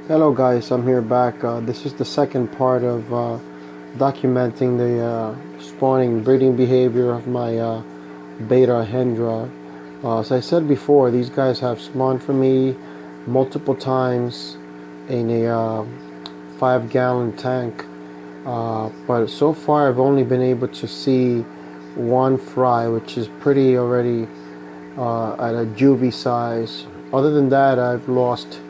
Hello guys, I'm here back. This is the second part of documenting the spawning breeding behavior of my Betta Hendra. As I said before, these guys have spawned for me multiple times in a 5-gallon tank, but so far I've only been able to see one fry, which is pretty already at a juvie size. Other than that, I've lost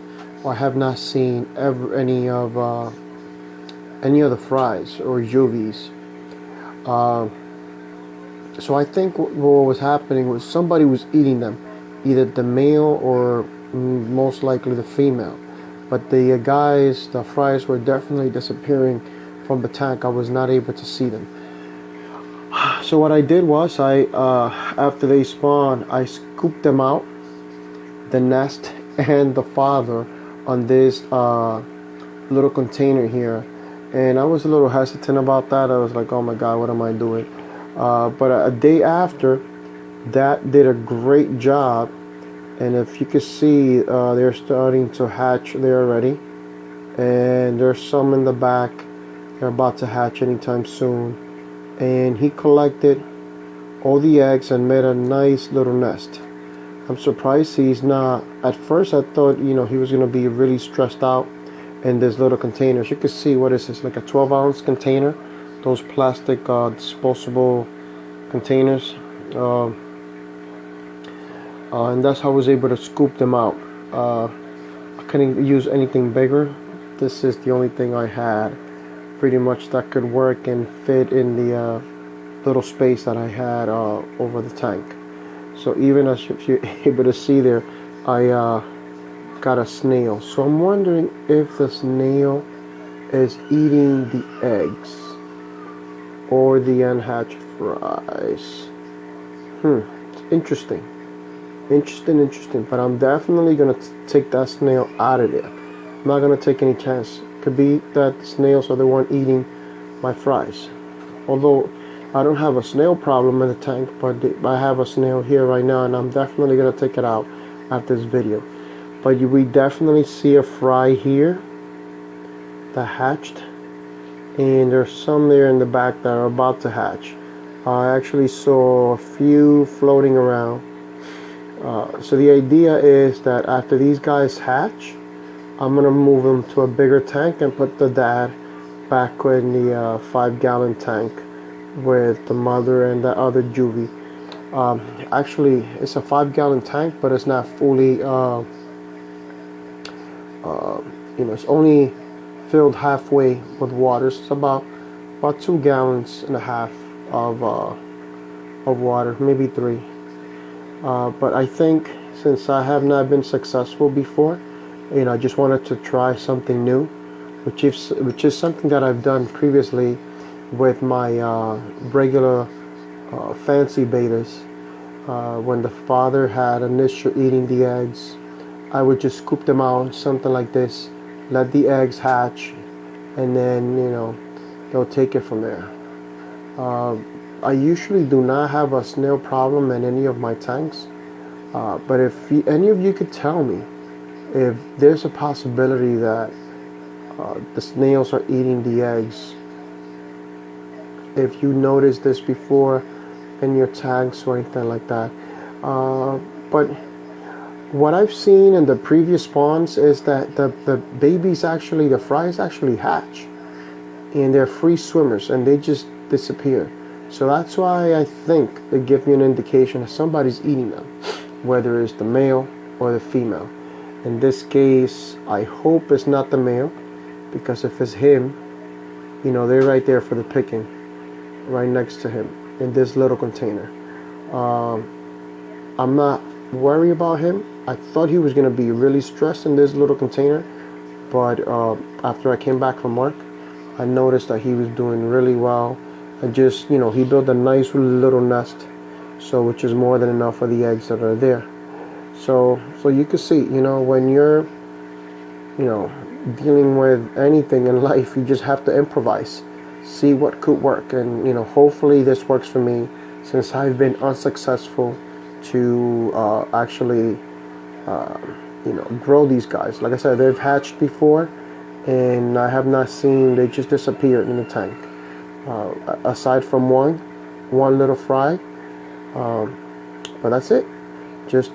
I have not seen any of the fries or juvies. So I think what was happening was somebody was eating them, either the male or most likely the female. But the fries were definitely disappearing from the tank. I was not able to see them. So what I did was after they spawned, I scooped them out, the nest and the father, on this little container here, and I was a little hesitant about that. I was like, oh my god, what am I doing? But a day after, that did a great job, and if you can see, they're starting to hatch there already, and there's some in the back. They're about to hatch anytime soon. And he collected all the eggs and made a nice little nest. I'm surprised he's not. At first I thought, he was going to be really stressed out in this little container. As you can see, what is this, like a 12-ounce container? Those plastic disposable containers. And that's how I was able to scoop them out. I couldn't use anything bigger. This is the only thing I had pretty much that could work and fit in the little space that I had over the tank. So even as you're able to see there, I got a snail. So I'm wondering if the snail is eating the eggs or the unhatched fries. It's interesting. But I'm definitely going to take that snail out of there. I'm not going to take any chance. Could be that the snails are the one eating my fries. Although I don't have a snail problem in the tank, but I have a snail here right now, and I'm definitely going to take it out after this video. But we definitely see a fry here that hatched, and there's some there in the back that are about to hatch. I actually saw a few floating around. So the idea is that after these guys hatch, I'm going to move them to a bigger tank and put the dad back in the 5-gallon tank with the mother and the other juvie. Actually, it's a 5-gallon tank, but it's not fully, it's only filled halfway with water. So it's about 2.5 gallons of water, maybe 3. But I think since I have not been successful before, I just wanted to try something new, which is something that I've done previously with my regular fancy bettas. When the father had an issue eating the eggs, I would just scoop them out, something like this, let the eggs hatch, and then they'll take it from there. I usually do not have a snail problem in any of my tanks, but if any of you could tell me if there's a possibility that the snails are eating the eggs, if you noticed this before in your tanks or anything like that. But what I've seen in the previous spawns is that the fries actually hatch, and they're free swimmers, and they just disappear. So that's why I think they give me an indication that somebody's eating them, whether it's the male or the female. In this case, I hope it's not the male, because if it's him, they're right there for the picking, right next to him in this little container. I'm not worried about him. I thought he was going to be really stressed in this little container, but after I came back from work, I noticed that he was doing really well. And just, he built a nice little nest, so which is more than enough for the eggs that are there. So you can see, when you're, dealing with anything in life, you just have to improvise, see what could work, and hopefully this works for me, since I've been unsuccessful to actually grow these guys. Like I said, they've hatched before, and I have not seen, they just disappeared in the tank. Aside from one little fry, but that's it. Just